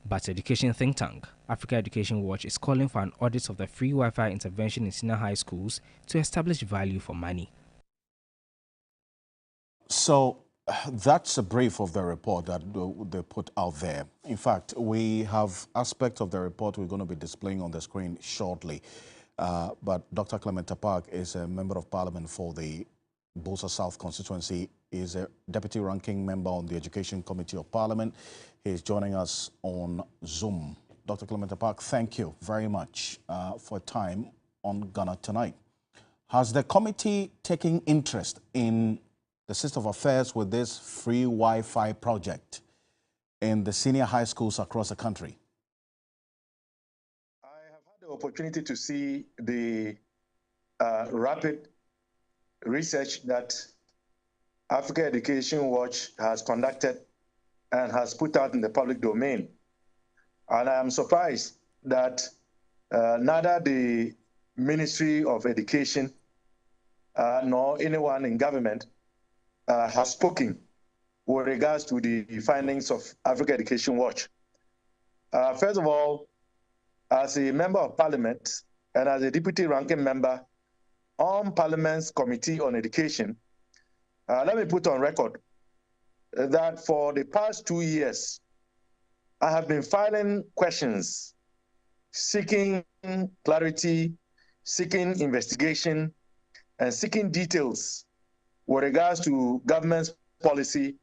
But education think tank Africa Education Watch is calling for an audit of the free Wi-Fi intervention in senior high schools to establish value for money. So that's a brief of the report that they put out there. In fact, we have aspects of the report we're going to be displaying on the screen shortly. But Dr. Clement Park is a member of parliament for the Bosa South constituency. He is a deputy ranking member on the Education Committee of Parliament. He is joining us on Zoom. Dr. Clement Park, thank you very much for time on Ghana Tonight. Has the committee taken interest in the state of affairs with this free Wi-Fi project in the senior high schools across the country? I have had the opportunity to see the rapid research that Africa Education Watch has conducted and has put out in the public domain. And I am surprised that neither the Ministry of Education nor anyone in government has spoken with regards to the findings of Africa Education Watch. First of all, as a member of parliament and as a deputy ranking member on Parliament's Committee on Education, let me put on record that for the past 2 years, I have been filing questions seeking clarity, seeking investigation, and seeking details with regards to government's policy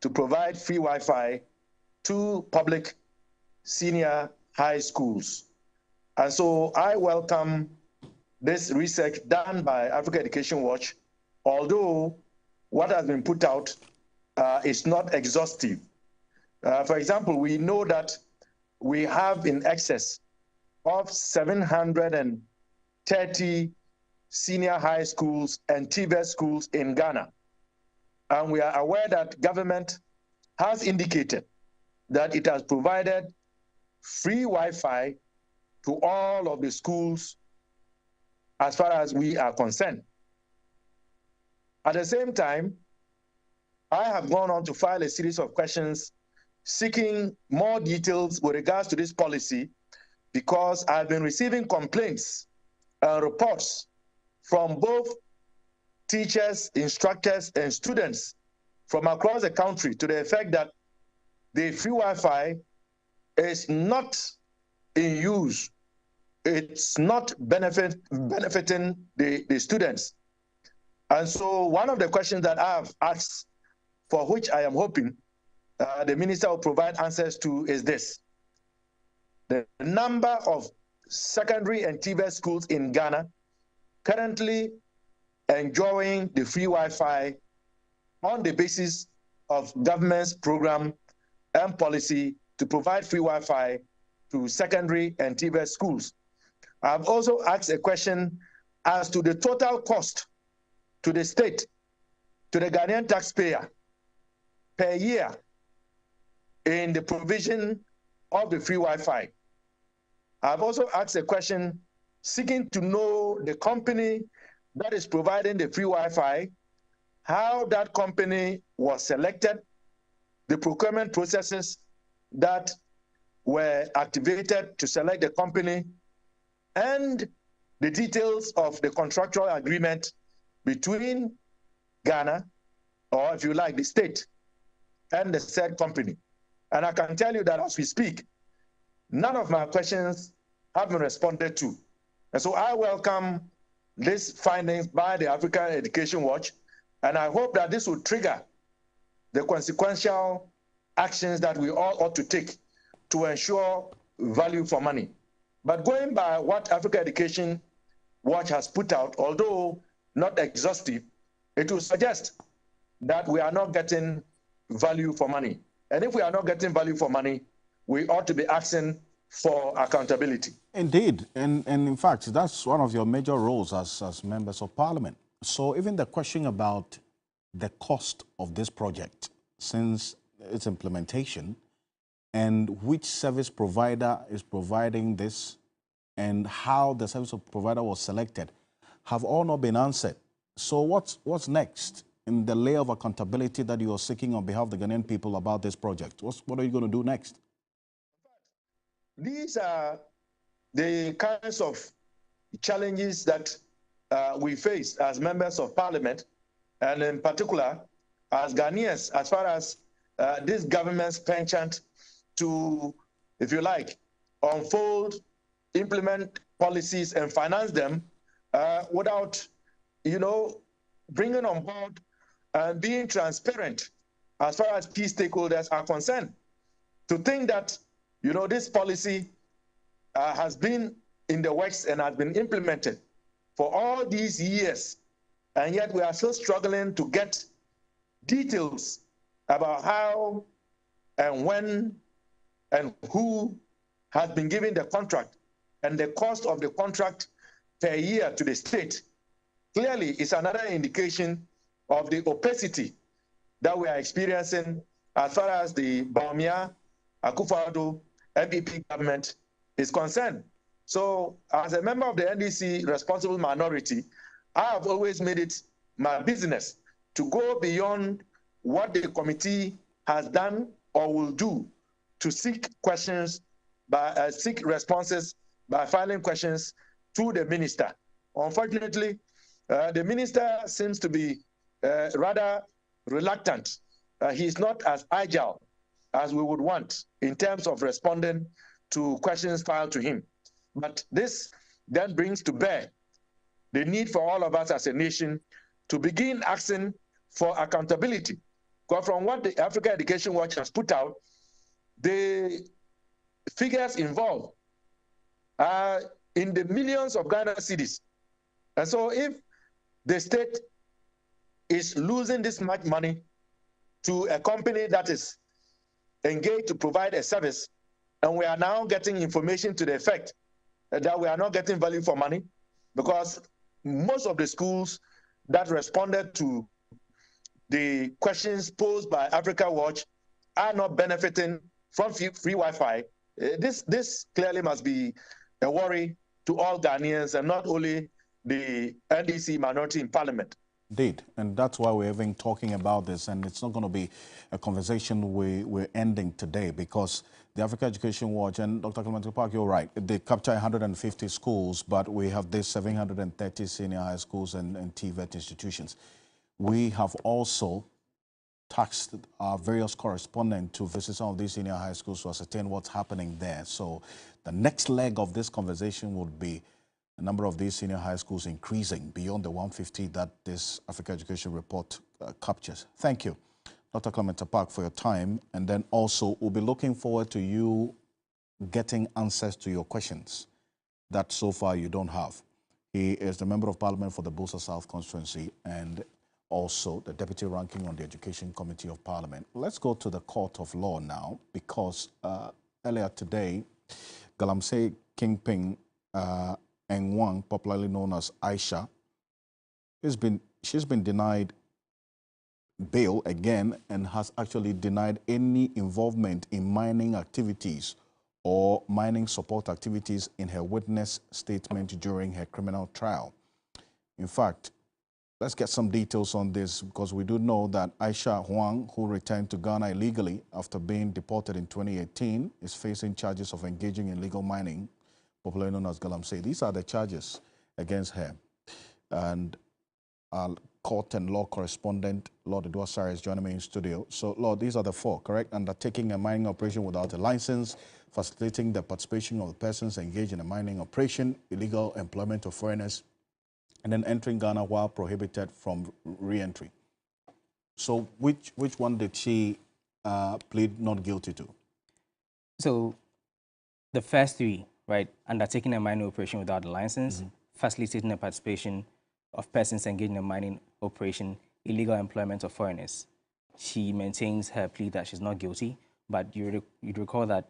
to provide free Wi-Fi to public senior high schools. And so I welcome this research done by Africa Education Watch, although what has been put out is not exhaustive. For example, we know that we have in excess of 730 senior high schools and TVET schools in Ghana. And we are aware that government has indicated that it has provided free Wi-Fi to all of the schools as far as we are concerned. At the same time, I have gone on to file a series of questions seeking more details with regards to this policy because I've been receiving complaints and reports from both teachers, instructors, and students from across the country to the effect that the free Wi-Fi is not in use. It's not benefiting the students. And so one of the questions that I've asked, for which I am hoping the minister will provide answers to, is this. The number of secondary and TVET schools in Ghana currently enjoying the free Wi-Fi on the basis of government's program and policy to provide free Wi-Fi to secondary and TVET schools. I've also asked a question as to the total cost to the state, to the Ghanaian taxpayer per year in the provision of the free Wi-Fi. I've also asked a question seeking to know the company that is providing the free Wi-Fi, how that company was selected, the procurement processes that were activated to select the company, and the details of the contractual agreement between Ghana, or if you like, the state, and the said company. And I can tell you that as we speak, none of my questions have been responded to. And so I welcome these findings by the African Education Watch, and I hope that this will trigger the consequential actions that we all ought to take to ensure value for money. But going by what Africa Education Watch has put out, although not exhaustive, it will suggest that we are not getting value for money. And if we are not getting value for money, we ought to be asking for accountability. Indeed. And in fact, that's one of your major roles as members of parliament. So even the question about the cost of this project since its implementation and which service provider is providing this and how the service provider was selected have all not been answered. So what's next in the layer of accountability that you are seeking on behalf of the Ghanaian people about this project? What are you going to do next? These are the kinds of challenges that we face as members of parliament, and in particular as Ghanaians, as far as this government's penchant to, if you like, unfold, implement policies and finance them without, bringing on board and being transparent as far as key stakeholders are concerned. To think that, this policy has been in the works and has been implemented for all these years, and yet we are still struggling to get details about how and when and who has been given the contract and the cost of the contract per year to the state. Clearly, it's another indication of the opacity that we are experiencing as far as the Bawumia Akufo-Addo MPP government is concerned. So as a member of the NDC responsible minority, I have always made it my business to go beyond what the committee has done or will do to seek responses by filing questions to the minister. Unfortunately, the minister seems to be rather reluctant. He's not as agile as we would want in terms of responding to questions filed to him. But this then brings to bear the need for all of us as a nation to begin asking for accountability. Because from what the Africa Education Watch has put out, the figures involved are in the millions of Ghana cedis. And so if the state is losing this much money to a company that is engaged to provide a service, and we are now getting information to the effect that we are not getting value for money, because most of the schools that responded to the questions posed by Africa Watch are not benefiting from free Wi-Fi. This clearly must be a worry to all Ghanaians and not only the NDC minority in parliament. Indeed, and that's why we're even talking about this, and it's not going to be a conversation we're ending today, because the Africa Education Watch, and Dr. Clement Park, you're right, they capture 150 schools, but we have this 730 senior high schools and TVET institutions. We have also tasked our various correspondents to visit some of these senior high schools to ascertain what's happening there. So the next leg of this conversation would be the number of these senior high schools increasing beyond the 150 that this Africa Education Report captures. Thank you, Dr. Clement Park, for your time. And then also, we'll be looking forward to you getting answers to your questions that so far you don't have. He is the Member of Parliament for the Busa South constituency and also the Deputy Ranking on the Education Committee of Parliament. Let's go to the Court of Law now, because earlier today, Galamsey Kingpin Nwang, popularly known as Aisha, she's been denied bail again and has actually denied any involvement in mining activities or mining support activities in her witness statement during her criminal trial. In fact, let's get some details on this, because we do know that Aisha Huang, who returned to Ghana illegally after being deported in 2018, is facing charges of engaging in illegal mining, popularly known as Galamsey. These are the charges against her. And our court and law correspondent, Lord Edwasari, is joining me in studio. So, Lord, these are the four, correct? Undertaking a mining operation without a license, facilitating the participation of persons engaged in a mining operation, illegal employment of foreigners, and then entering Ghana while prohibited from re-entry. So which one did she plead not guilty to? So the first three, right, undertaking a mining operation without a license, facilitating the participation of persons engaged in a mining operation, illegal employment of foreigners. She maintains her plea that she's not guilty, but you'd recall that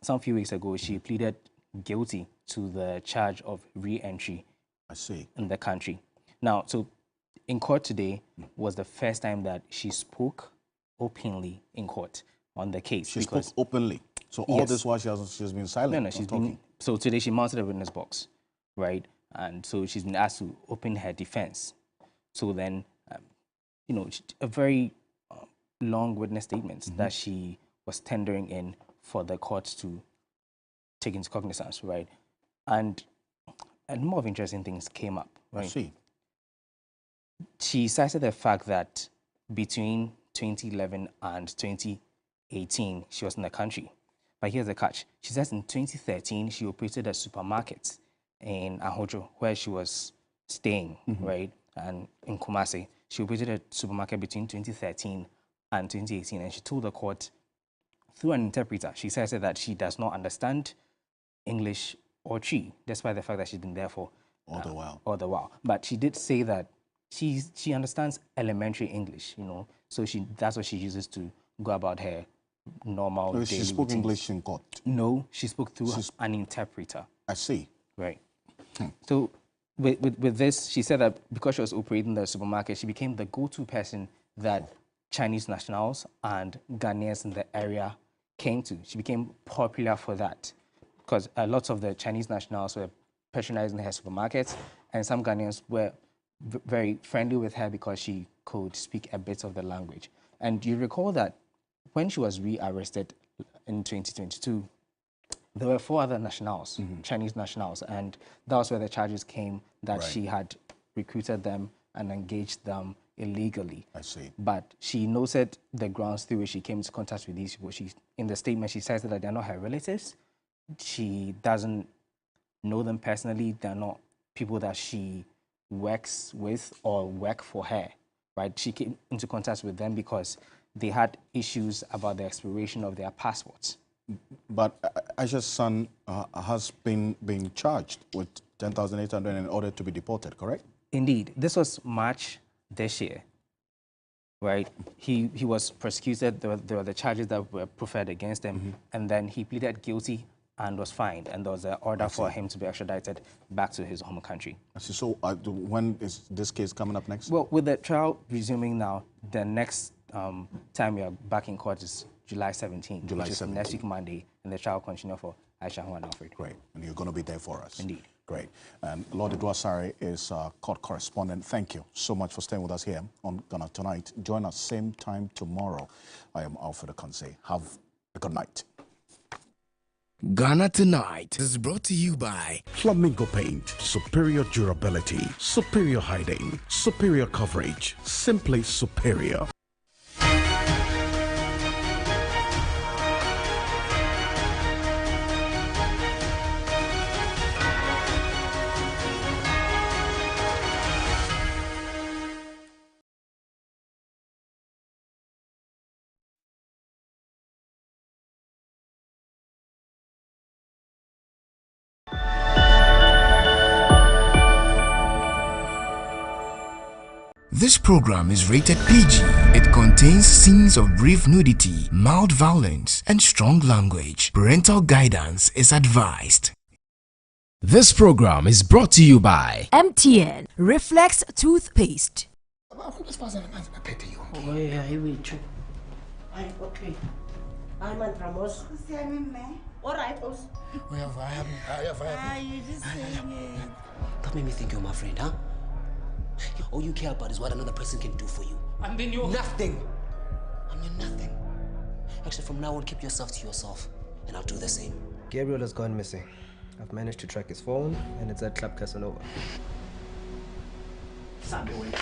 some few weeks ago, she pleaded guilty to the charge of re-entry. I see. In the country. Now, so in court today was the first time that she spoke openly in court on the case. She spoke openly. So all this while she's been silent. No, she's been. So today she mounted a witness box, right? And so she's been asked to open her defense. So then, you know, a very long witness statement that she was tendering in for the court to take into cognizance, right? And a number of interesting things came up, right? I see. She cited the fact that between 2011 and 2018, she was in the country. But here's the catch. She says in 2013, she operated a supermarket in Ahojo, where she was staying, right? And in Kumasi. She operated a supermarket between 2013 and 2018. And she told the court, through an interpreter, she says that she does not understand English or Chi, despite the fact that she's been there for all the while. All the while. But she did say that she understands elementary English, you know, so that's what she uses to go about her normal daily She spoke routines. English in court? No, she spoke through an interpreter. I see. Right. So with this, she said that because she was operating the supermarket, she became the go-to person that Chinese nationals and Ghanaians in the area came to. She became popular for that, because lots of the Chinese nationals were patronizing her supermarkets, and some Ghanaians were very friendly with her because she could speak a bit of the language. And you recall that when she was re-arrested in 2022, there were 4 other nationals, Chinese nationals, and that was where the charges came that she had recruited them and engaged them illegally. I see. But she noted the grounds through which she came into contact with these people. In the statement, she says that they're not her relatives. She doesn't know them personally. They're not people that she works with or work for her, right? She came into contact with them because they had issues about the expiration of their passports. But Aisha's son has been charged with 10,800 in order to be deported, correct? Indeed. This was March this year, right? He was prosecuted. There were the charges that were preferred against him, and then he pleaded guilty and was fined, and there was an order for him to be extradited back to his home country. So when is this case coming up next? Well, with the trial resuming now, the next time we are back in court is July 17th, which is next week Monday, and the trial continue for Aisha and Alfred. Great, and you're going to be there for us. Indeed. Great. And Lord Edwasari is court correspondent. Thank you so much for staying with us here on Ghana Tonight. Join us same time tomorrow. I am Alfred Ocansey. Have a good night. Ghana Tonight is brought to you by Flamingo Paint. Superior durability, superior hiding, superior coverage, simply superior. This program is rated PG. It contains scenes of brief nudity, mild violence, and strong language. Parental guidance is advised. This program is brought to you by MTN Reflex Toothpaste. Okay. I'm at Ramos. All right, boss. You just saying it. That made me think you're my friend, huh? All you care about is what another person can do for you. And then you're nothing. And you're nothing. Actually, from now on, keep yourself to yourself, and I'll do the same. Gabriel has gone missing. I've managed to track his phone, and it's at Club Casanova. Sabe, wait.